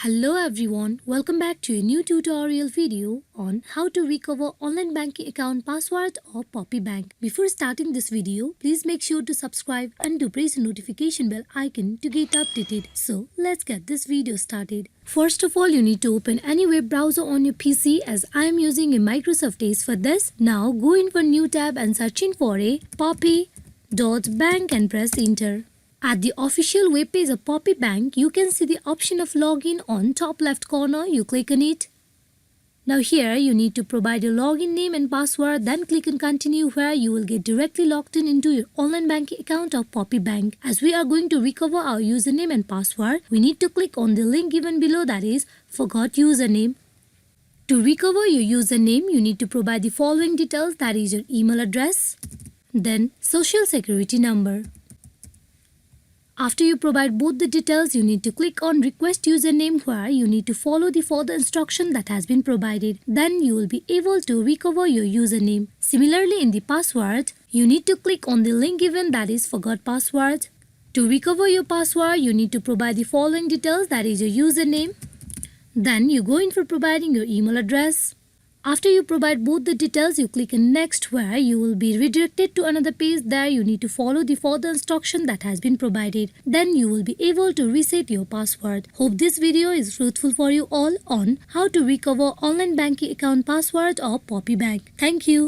Hello everyone, welcome back to a new tutorial video on how to recover online banking account password of Poppy.Bank. Before starting this video, please make sure to subscribe and to press the notification bell icon to get updated. So let's get this video started. First of all, you need to open any web browser on your PC as I am using a Microsoft Edge for this. Now go in for new tab and searching for a Poppy.Bank and press enter. At the official webpage of Poppy.Bank, you can see the option of login on top left corner. You click on it. Now here you need to provide your login name and password, then click on continue where you will get directly logged into your online banking account of Poppy.Bank. As we are going to recover our username and password, we need to click on the link given below, that is forgot username. To recover your username, you need to provide the following details, that is your email address, then social security number. After you provide both the details, you need to click on request username where you need to follow the further instruction that has been provided. Then you will be able to recover your username. Similarly, in the password, you need to click on the link given, that is forgot password. To recover your password, you need to provide the following details, that is your username. Then you go in for providing your email address. After you provide both the details, you click on next where you will be redirected to another page. There you need to follow the further instruction that has been provided. Then you will be able to reset your password. Hope this video is fruitful for you all on how to recover online banking account password of Poppy.Bank. Thank you.